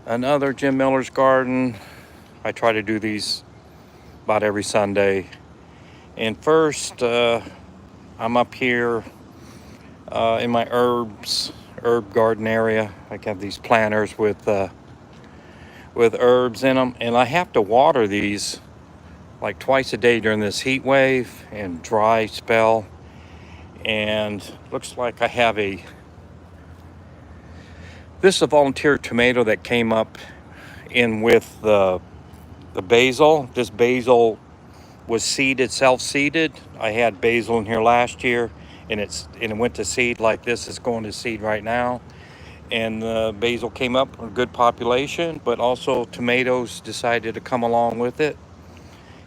Another Jim Miller's garden. I try to do these about every Sunday. And first, I'm up here in my herb garden area. I have these planters with herbs in them, and I have to water these like twice a day during this heat wave and dry spell. And looks like I have this is a volunteer tomato that came up in with the basil. This basil was seeded, self-seeded. I had basil in here last year, and it went to seed like this. It's going to seed right now, and the basil came up a good population, but also tomatoes decided to come along with it.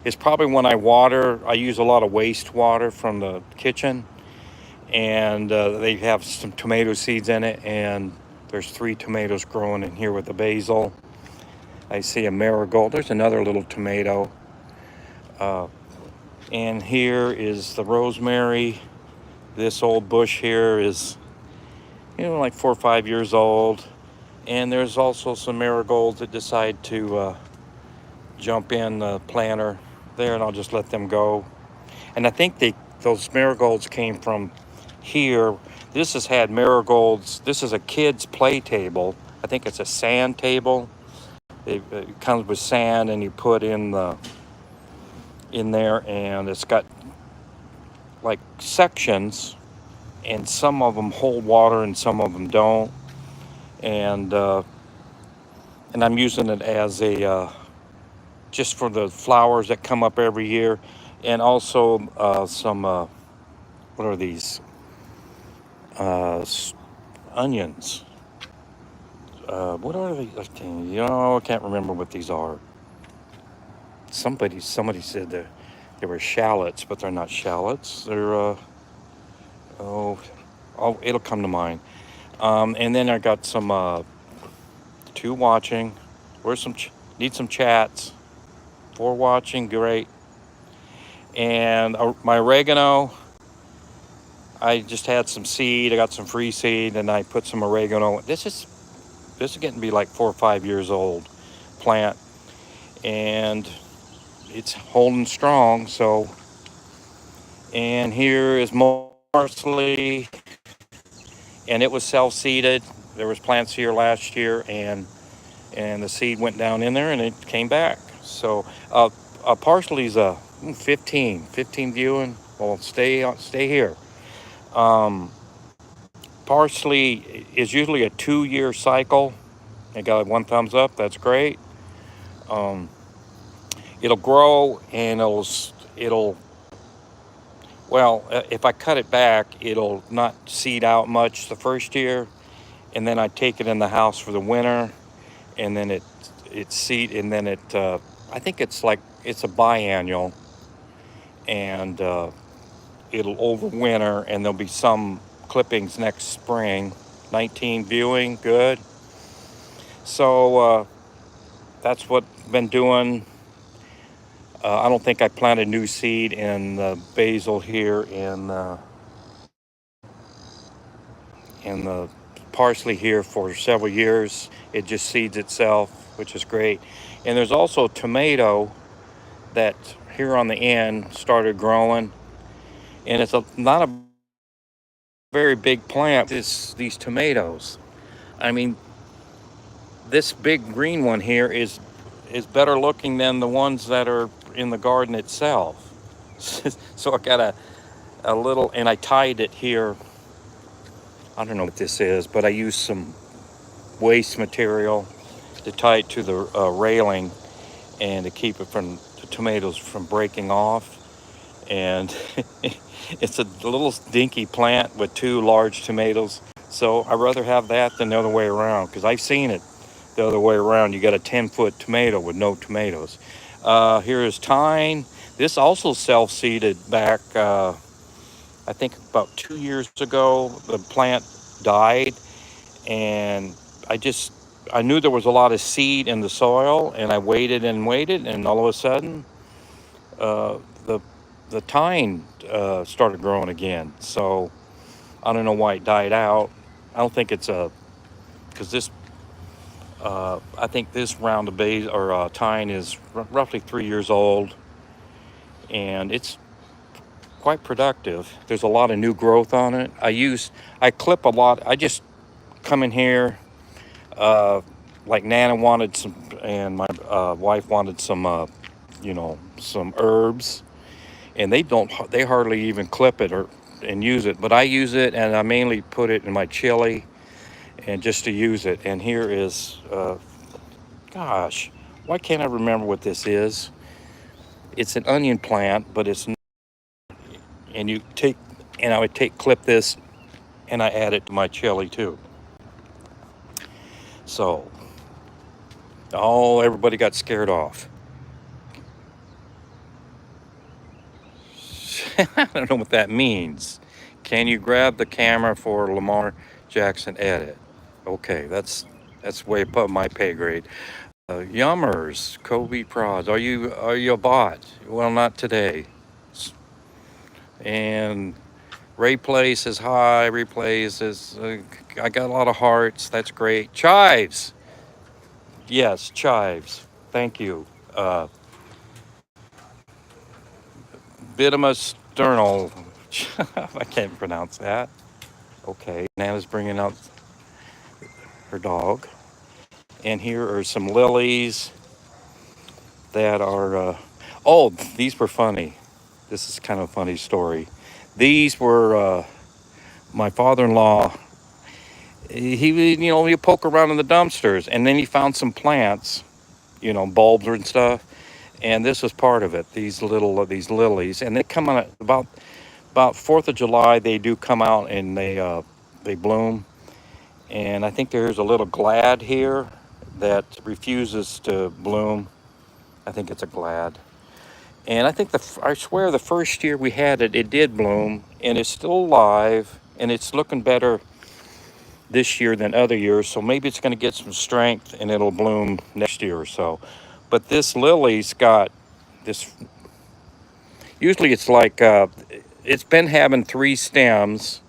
It's probably when I water. I use a lot of wastewater from the kitchen, and they have some tomato seeds in it, and there's 3 tomatoes growing in here with the basil. I see a marigold. There's another little tomato. Uh, and here is the rosemary. This old bush here is, like 4 or 5 years old. And there's also some marigolds that decide to jump in the planter there, and I'll just let them go. And I think those marigolds came from here. This has had marigolds. This is a kid's play table. I think it's a sand table. It comes with sand, and you put in there, and it's got like sections, and some of them hold water and some of them don't. And I'm using it as a just for the flowers that come up every year, and also some what are these onions? What are these? I can't remember what these are. Somebody said they were shallots, but they're not shallots. They're oh, it'll come to mind. And then I got some 2 watching. Where's need some chats? 4 watching, great. And my oregano, I just had some seed. I got some free seed, and I put some oregano. This is getting to be like 4 or 5 years old plant, and it's holding strong. So, and here is more parsley, and it was self-seeded. There was plants here last year, and the seed went down in there, and it came back. So, parsley's a 15 viewing. Well, stay here. Um, Parsley is usually a 2-year cycle. I got 1 thumbs up. That's great. Um, it'll grow, and it'll well, if I cut it back, it'll not seed out much the first year, and then I take it in the house for the winter, and then it seed, and then I think it's a biannual, and it'll overwinter, and there'll be some clippings next spring. 19 viewing, good. So that's what I've been doing. I don't think I planted new seed in the basil here in the parsley here for several years. It just seeds itself, which is great. And there's also tomato that here on the end started growing, and it's not a very big plant. These tomatoes. I mean, this big green one here is better looking than the ones that are in the garden itself. So I got a little, and I tied it here. I don't know what this is, but I used some waste material to tie it to the railing, and to keep it from the tomatoes from breaking off. And it's a little dinky plant with 2 large tomatoes. So I'd rather have that than the other way around, because I've seen it the other way around. You got a 10-foot tomato with no tomatoes. Here is thyme. This also self-seeded back, I think about 2 years ago. The plant died, and I knew there was a lot of seed in the soil, and I waited and waited, and all of a sudden, uh, the thyme started growing again. So I don't know why it died out. I don't think it's because I think this round of basil or thyme is roughly 3 years old, and it's quite productive. There's a lot of new growth on it. I clip a lot. I just come in here, uh, like Nana wanted some, and my wife wanted some, some herbs, and they hardly even clip it or and use it. But I use it, and I mainly put it in my chili, and just to use it. And here is, gosh, why can't I remember what this is? It's an onion plant, but and you take, and I would clip this, and I add it to my chili too. So, everybody got scared off. I don't know what that means. Can you grab the camera for Lamar Jackson edit? Okay, that's way above my pay grade. Yummers, Kobe Prods. Are you a bot? Well, not today. And Ray Place is hi. Replays is. I got a lot of hearts. That's great. Chives. Yes, chives. Thank you. Bittima sternal. I can't pronounce that. Okay, Nana's bringing out her dog. And here are some lilies that are. Oh, these were funny. This is kind of a funny story. These were my father-in-law. He would, you poke around in the dumpsters, and then he found some plants, bulbs and stuff. And this was part of it. These lilies, and they come on about 4th of July. They do come out and they bloom. And I think there's a little glad here that refuses to bloom. I think it's a glad. And I think I swear the first year we had it, it did bloom, and it's still alive, and it's looking better this year than other years. So maybe it's going to get some strength, and it'll bloom next year or so. But this lily's got this. Usually, it's like it's been having 3 stems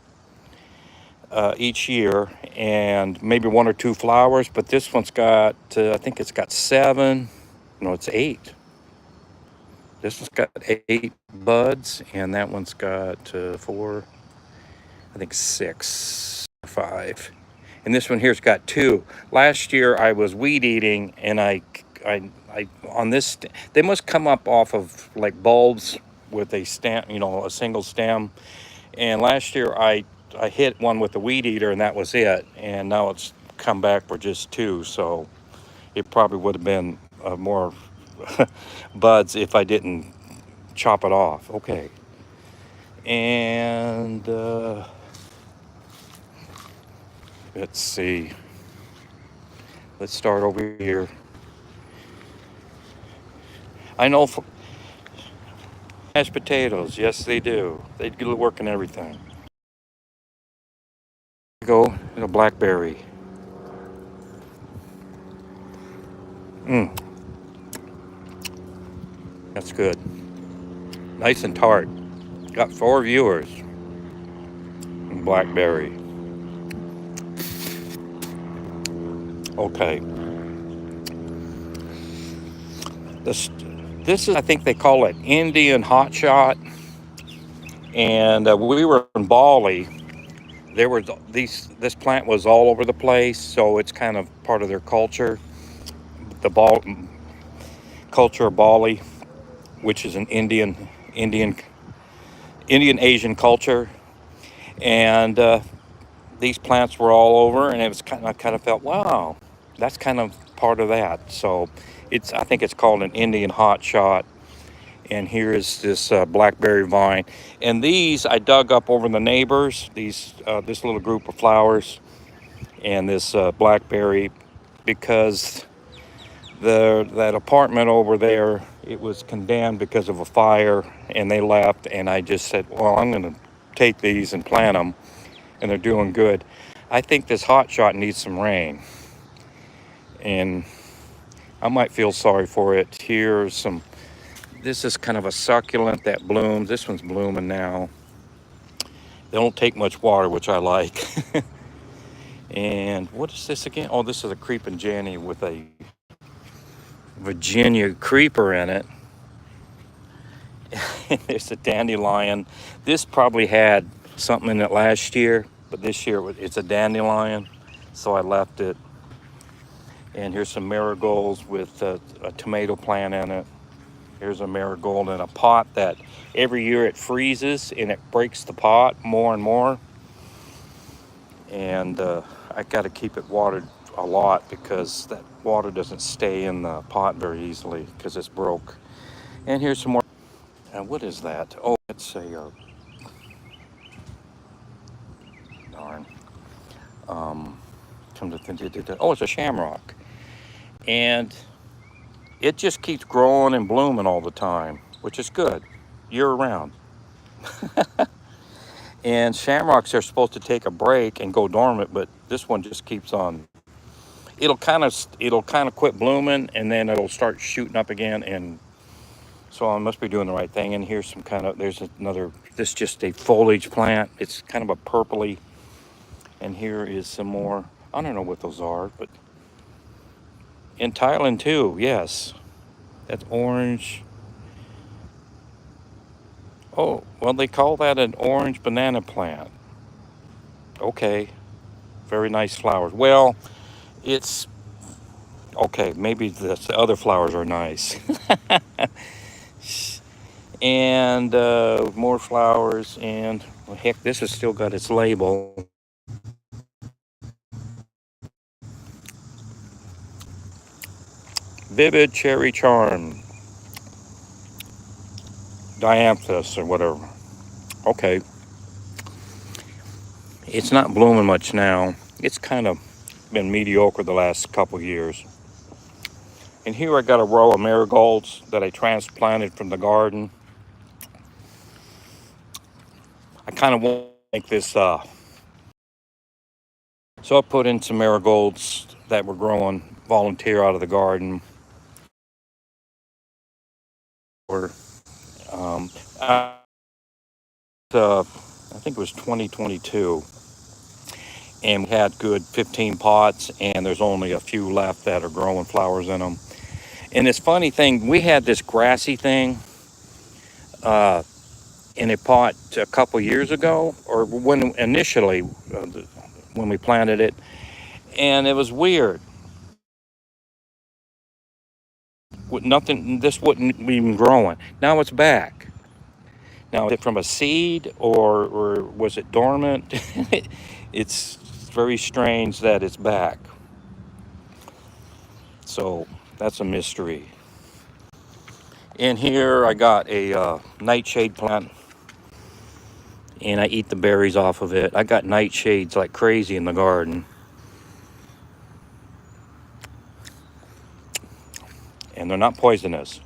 each year, and maybe 1 or 2 flowers. But this one's got, I think it's got 7. No, it's 8. This one's got 8 buds, and that one's got 4, I think 6 or 5. And this one here's got 2. Last year I was weed eating, and I on this, they must come up off of like bulbs with a stem, a single stem. And last year I hit one with the weed eater, and that was it. And now it's come back for just 2, so it probably would have been more buds if I didn't chop it off. Okay. And let's see. Let's start over here. I know mashed potatoes. Yes, they do. They do work in everything. Go to a blackberry. That's good. Nice and tart. Got 4 viewers. Blackberry. Okay. This is, I think they call it Indian hot shot. And we were in Bali. There were this plant was all over the place, so it's kind of part of their culture. The culture of Bali, which is an Indian Asian culture, and these plants were all over, and I kind of felt, wow, that's kind of part of that. So I think it's called an Indian hot shot. And here is this blackberry vine, and these I dug up over the neighbors. This little group of flowers, and this blackberry, because that apartment over there, it was condemned because of a fire, and they left. And I just said, well, I'm going to take these and plant them, and they're doing good. I think this hot shot needs some rain, and I might feel sorry for it. Here's some. This is kind of a succulent that blooms. This one's blooming now. They don't take much water, which I like. And what is this again? Oh, this is a creeping Jenny with a Virginia creeper in it. There's a dandelion. This probably had something in it last year, but this year it's a dandelion, so I left it. And here's some marigolds with a tomato plant in it. Here's a marigold in a pot that every year it freezes and it breaks the pot more and more. And I got to keep it watered a lot because that water doesn't stay in the pot very easily because it's broke. And here's some more. And what is that? Oh, it's a darn. Come to think, oh, it's a shamrock, and it just keeps growing and blooming all the time, which is good, year round. And shamrocks are supposed to take a break and go dormant, but this one just keeps on. It'll kind of quit blooming, and then it'll start shooting up again. And so I must be doing the right thing. And here's some kind of, there's another. This is just a foliage plant. It's kind of a purpley. And here is some more. I don't know what those are, but in Thailand too. Yes, that's orange. Oh, well, they call that an orange banana plant. Okay, very nice flowers. Well, it's okay. Maybe the other flowers are nice. And more flowers. And well, heck, this has still got its label. Vivid Cherry Charm, Dianthus or whatever. Okay, it's not blooming much now. It's kind of been mediocre the last couple years. And here I got a row of marigolds that I transplanted from the garden. I kind of want to make this, so I put in some marigolds that were growing volunteer out of the garden. Or, um, I, I think it was 2022, and we had good 15 pots, and there's only a few left that are growing flowers in them. And this funny thing, we had this grassy thing uh, in a pot a couple years ago, or when initially when we planted it, and it was weird. Nothing, this wouldn't even growing. Now it's back. Now, is it from a seed or was it dormant? It's very strange that it's back. So that's a mystery. In here, I got a nightshade plant, and I eat the berries off of it. I got nightshades like crazy in the garden, and they're not poisonous.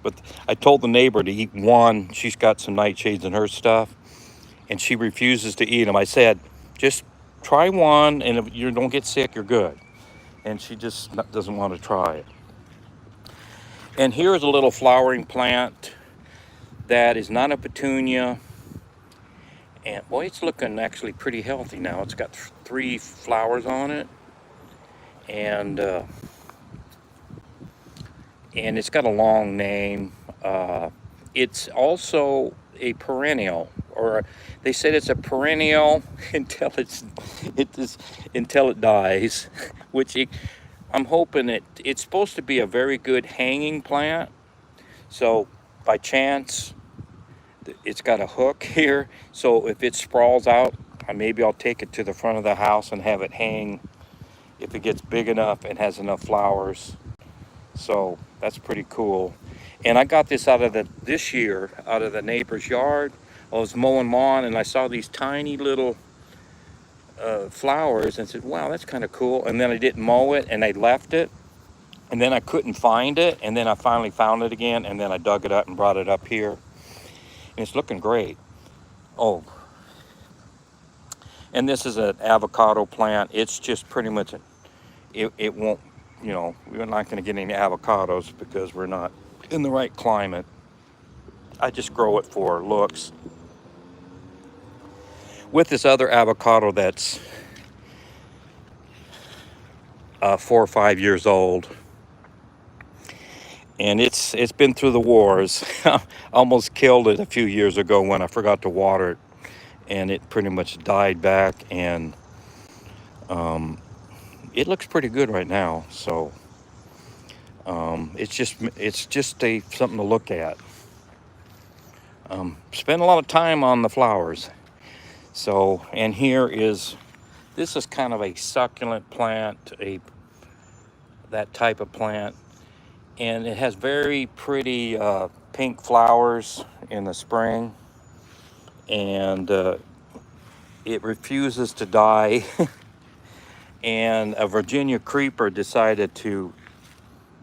But I told the neighbor to eat one. She's got some nightshades in her stuff, and she refuses to eat them. I said, just try one, and if you don't get sick, you're good. And she just doesn't want to try it. And here's a little flowering plant that is not a petunia. And boy, it's looking actually pretty healthy now. It's got 3 flowers on it. And it's got a long name. It's also a perennial, or they said it's a perennial until until it dies, which I'm hoping it's supposed to be a very good hanging plant. So by chance, it's got a hook here. So if it sprawls out, maybe I'll take it to the front of the house and have it hang if it gets big enough and has enough flowers. So that's pretty cool. And I got this this year out of the neighbor's yard. I was mowing lawn and I saw these tiny little flowers and said, wow, that's kind of cool. And then I didn't mow it and I left it. And then I couldn't find it. And then I finally found it again. And then I dug it up and brought it up here. And it's looking great. Oh, and this is an avocado plant. It's just pretty much, it won't, we're not going to get any avocados because we're not in the right climate. I just grow it for looks. With this other avocado that's 4 or 5 years old, and it's been through the wars. Almost killed it a few years ago when I forgot to water it, and it pretty much died back. And it looks pretty good right now. So it's just a something to look at. Spend a lot of time on the flowers. So, and this is kind of a succulent plant, that type of plant, and it has very pretty pink flowers in the spring, and it refuses to die. And a Virginia creeper decided to,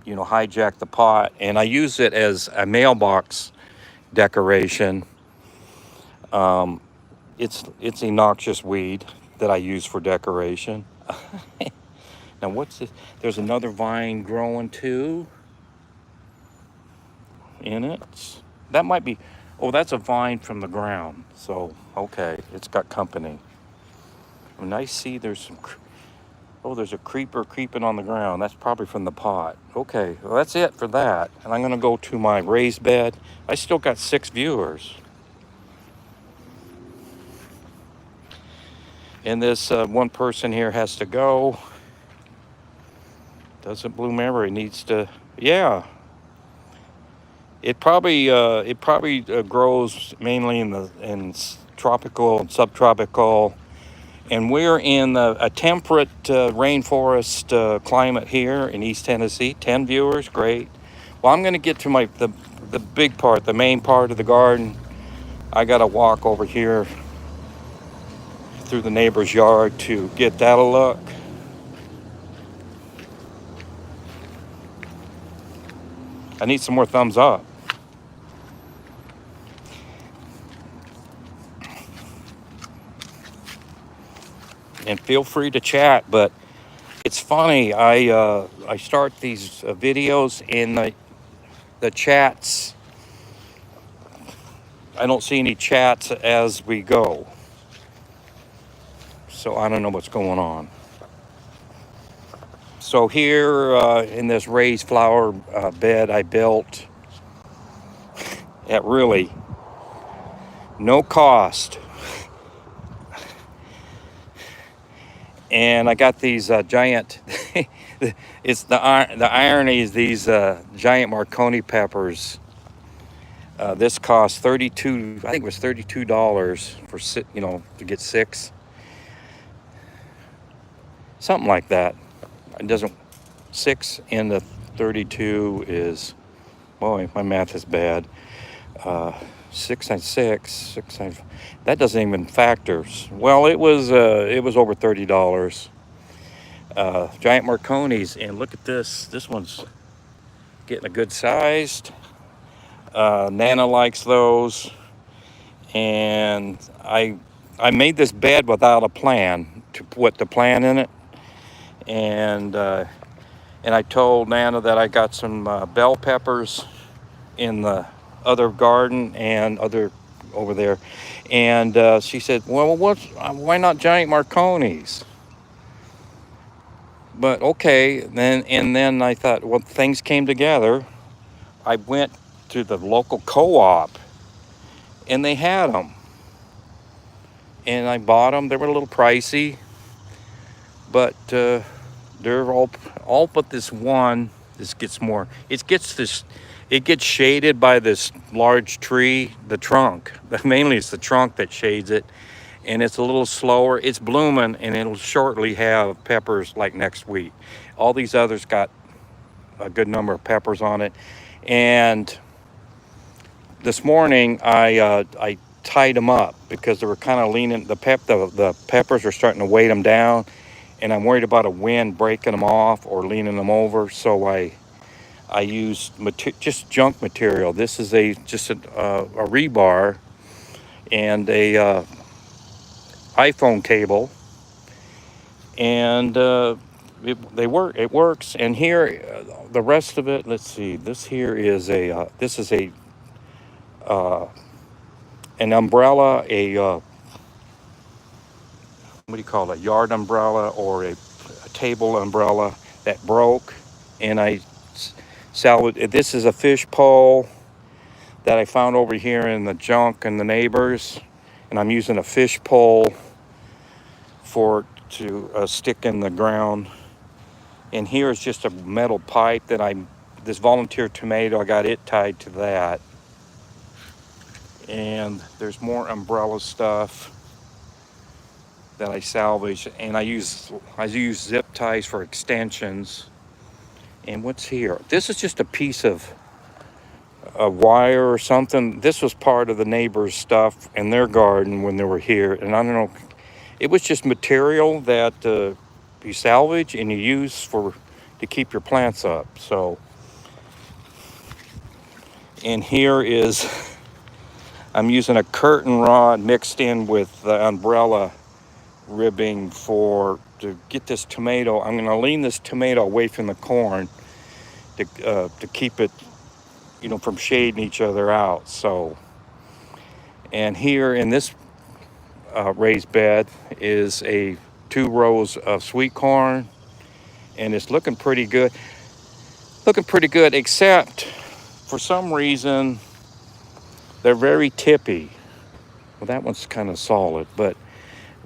hijack the pot, and I use it as a mailbox decoration. It's a noxious weed that I use for decoration. Now what's this? There's another vine growing too in it. That might be, oh, that's a vine from the ground. So, okay, it's got company. And I see there's there's a creeper creeping on the ground. That's probably from the pot. Okay, well, that's it for that. And I'm gonna go to my raised bed. I still got 6 viewers. And this one person here has to go. Doesn't bloom ever. It needs to, yeah. It probably grows mainly in tropical and subtropical, and we're in a temperate rainforest climate here in East Tennessee. 10 viewers, great. Well, I'm going to get to the big part, the main part of the garden. I got to walk over here through the neighbor's yard to get that a look. I need some more thumbs up. And feel free to chat, but it's funny. I start these videos in the chats. I don't see any chats as we go, so I don't know what's going on. So here in this raised flower bed I built at really no cost, and I got these giant. It's the irony is these giant Marconi peppers. This cost $32. I think it was $32 for to get 6, something like that. It doesn't. 6 into 32 is, boy, my math is bad. 6 times 6, 6 times. That doesn't even factor. Well, it was over $30. Giant Marconis, and look at this. This one's getting a good sized. Nana likes those, and I made this bed without a plan to put the plant in it, and I told Nana that I got some bell peppers in the other garden and other over there, and she said, "Well, why not giant Marconis?" But okay, then I thought, well, things came together. I went to the local co-op, and they had them, and I bought them. They were a little pricey, but they're all but this one. This gets more. It gets shaded by this large tree, the trunk. Mainly it's the trunk that shades it, and it's a little slower. It's blooming, and it'll shortly have peppers like next week. All these others got a good number of peppers on it, and this morning I tied them up because they were kind of leaning. The peppers are starting to weight them down, and I'm worried about a wind breaking them off or leaning them over. So I used just junk material. This is just a rebar and a iPhone cable, and it works. And here, the rest of it. Let's see. This here is an umbrella, what do you call it? A yard umbrella or a table umbrella. that broke, and I salvaged. This is a fish pole that I found over here in the junk and the neighbors, and I'm using a fish pole to stick in the ground. And here is just a metal pipe that this volunteer tomato, I got it tied to that. And there's more umbrella stuff that I salvaged, and I use zip ties for extensions. And what's here? This is just a piece of a wire or something. This was part of the neighbor's stuff in their garden when they were here, and I don't know. It was just material that you salvage and you use to keep your plants up. So, and here is, I'm using a curtain rod mixed in with the umbrella ribbing to get this tomato. I'm going to lean this tomato away from the corn to keep it, from shading each other out. So, and here in this raised bed is 2 rows of sweet corn, and it's looking pretty good. Except for some reason they're very tippy. Well, that one's kind of solid, but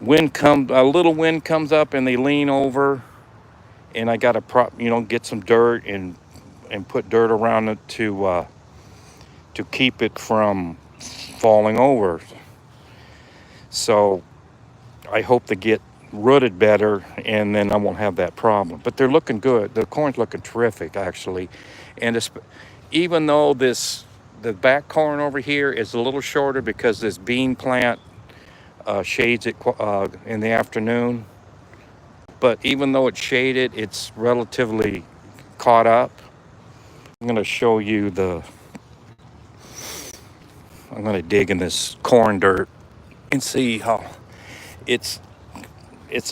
a little wind comes up and they lean over, and I got to get some dirt and put dirt around it to keep it from falling over. So I hope to get rooted better, and then I won't have that problem. But they're looking good. The corn's looking terrific, actually. And even though the back corn over here is a little shorter because this bean plant shades it in the afternoon. But even though it's shaded, it's relatively caught up. I'm going to show you I'm going to dig in this corn dirt and see how it's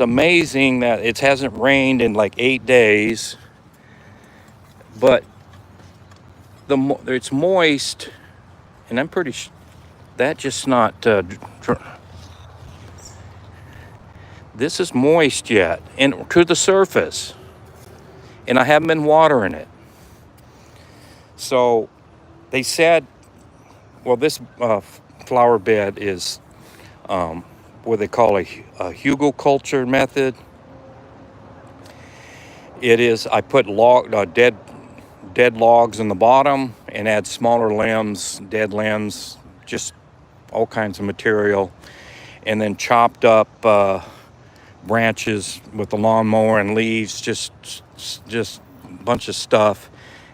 amazing that it hasn't rained in like 8 days, but it's moist, and I'm pretty sure that just not this is moist yet and to the surface, and I haven't been watering it. So they said, well, this flower bed is what they call a hugelkultur method. It is, I put dead logs in the bottom and add smaller limbs, dead limbs, just all kinds of material, and then chopped up branches with the lawnmower and leaves, just a bunch of stuff,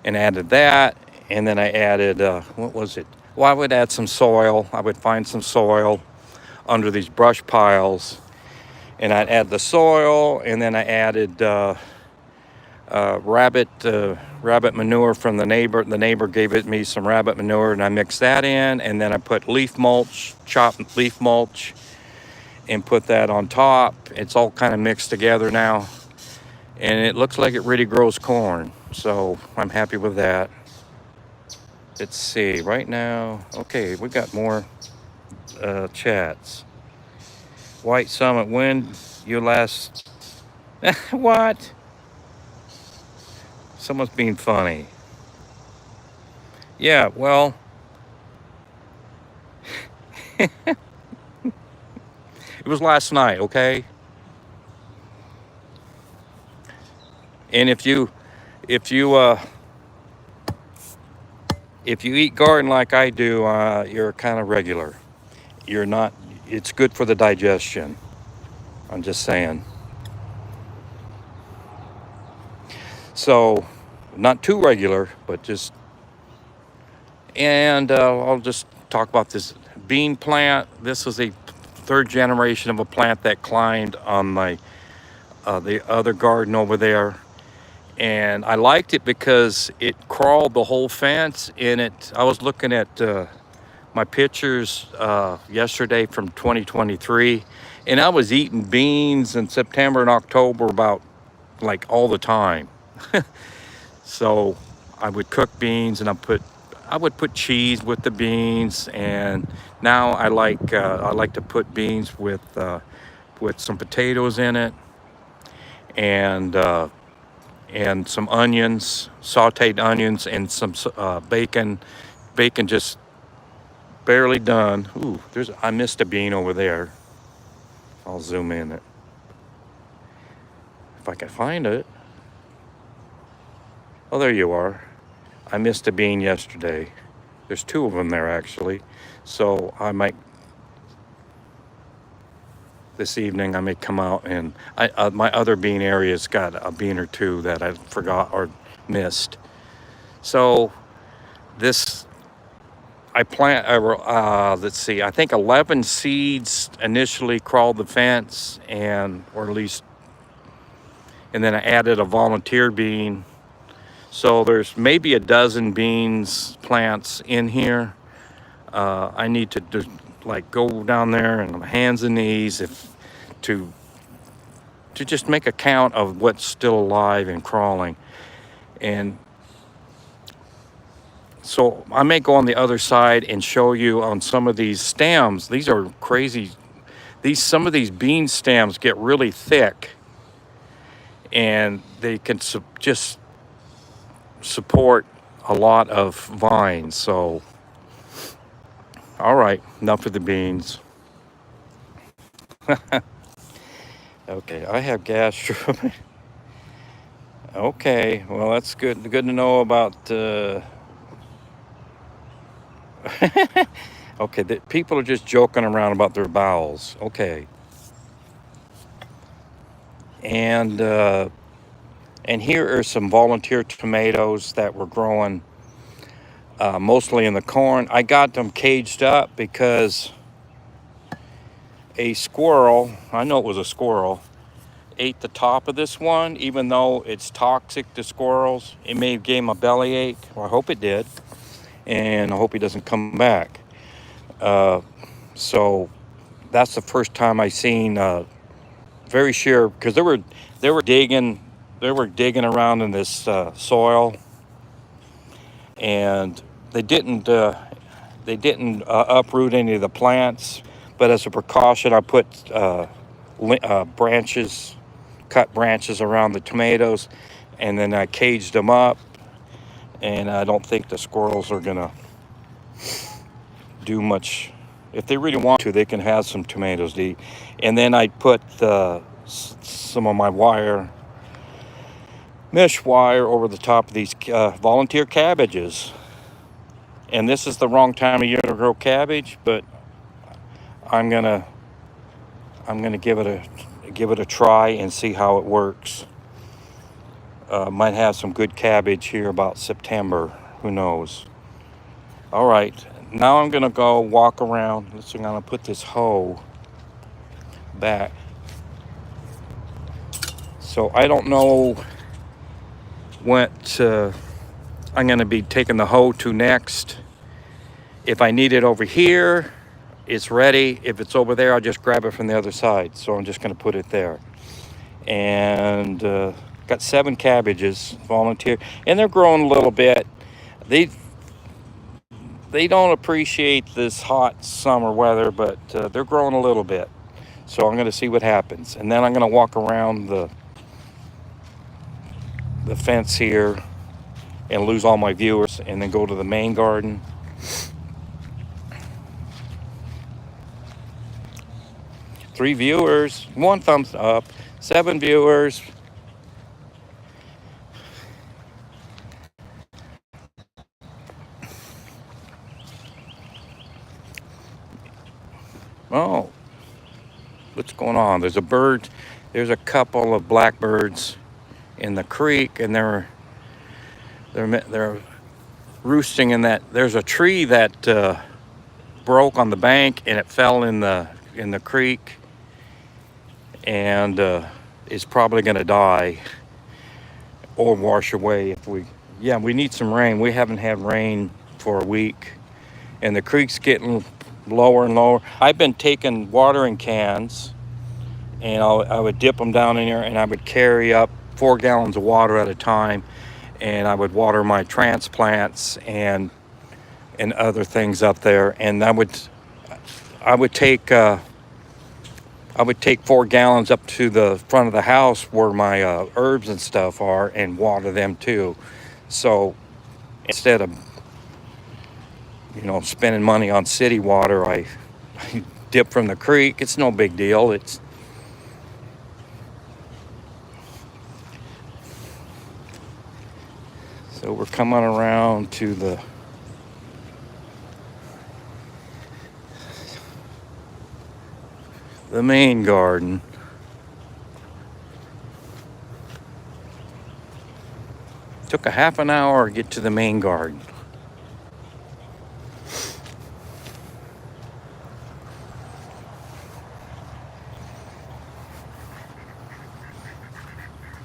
and added that. And then I added what was it? Well, I would add some soil. I would find some soil under these brush piles, and I'd add the soil, and then I added rabbit manure from the neighbor. The neighbor gave me some rabbit manure, and I mixed that in, and then I put leaf mulch, chopped leaf mulch, and put that on top. It's all kind of mixed together now, and it looks like it really grows corn, so I'm happy with that. Let's see, right now, okay, we got more chats. White Summit, when you last... What? Someone's being funny. Yeah, well, it was last night, okay? And if you eat garden like I do, you're kind of regular. You're not. It's good for the digestion. I'm just saying. So, not too regular, but just. And I'll just talk about this bean plant. This is a 3rd generation of a plant that climbed on the other garden over there. And I liked it because it crawled the whole fence. I was looking at my pictures yesterday from 2023, and I was eating beans in September and October about like all the time. So I would cook beans, and I would put cheese with the beans, and now I like to put beans with some potatoes in it, and and some onions, sauteed onions, and some bacon. Bacon just barely done. Ooh, I missed a bean over there. I'll zoom in it if I can find it. Oh, there you are. I missed a bean yesterday. There's 2 of them there actually. So I might, this evening, I may come out and my other bean area's got a bean or 2 that I forgot or missed. So this, I plant, let's see, I think 11 seeds initially crawled the fence, or at least, and then I added a volunteer bean. So there's maybe a dozen beans plants in here. I need to like go down there and on my hands and knees to just make a count of what's still alive and crawling. And so I may go on the other side and show you on some of these stems. These are crazy. Some of these bean stems get really thick, and they can just support a lot of vines. So, all right, enough of the beans. Okay, I have gastro. Okay, well, that's good. Good to know about. Okay, people are just joking around about their bowels. Okay, and here are some volunteer tomatoes that were growing mostly in the corn. I got them caged up because a squirrel, I know it was a squirrel, ate the top of this one, even though it's toxic to squirrels. It may have gave him a bellyache, or I hope it did, and I hope he doesn't come back. So that's the first time I seen very sure, because they were digging around in this soil, and they didn't uproot any of the plants. But as a precaution, I put cut branches around the tomatoes, and then I caged them up. And I don't think the squirrels are gonna do much. If they really want to, they can have some tomatoes to eat. And then I put some of my mesh wire over the top of these volunteer cabbages. And this is the wrong time of year to grow cabbage, but I'm gonna give it a try and see how it works. Might have some good cabbage here about September. Who knows? All right, now I'm gonna go walk around. I'm gonna put this hoe back. So I don't know what I'm gonna be taking the hoe to next. If I need it over here, it's ready. If it's over there, I'll just grab it from the other side. So I'm just gonna put it there. And got 7 cabbages, volunteer, and they're growing a little bit. They don't appreciate this hot summer weather, but they're growing a little bit. So I'm gonna see what happens. And then I'm gonna walk around the fence here and lose all my viewers, and then go to the main garden. 3 viewers, 1 thumbs up, 7 viewers. Oh, what's going on? There's a bird. There's a couple of blackbirds in the creek, and they're roosting in that. There's a tree that broke on the bank, and it fell in the creek, and is probably going to die or wash away if we need some rain. We haven't had rain for a week, and the creek's getting lower and lower. I've been taking watering cans, and I would dip them down in there, and I would carry up 4 gallons of water at a time, and I would water my transplants and other things up there. And I would take I would take 4 gallons up to the front of the house where my herbs and stuff are and water them too. So instead of, spending money on city water, I dip from the creek. It's no big deal. So we're coming around to the main garden. Took a half an hour to get to the main garden.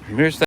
Here's the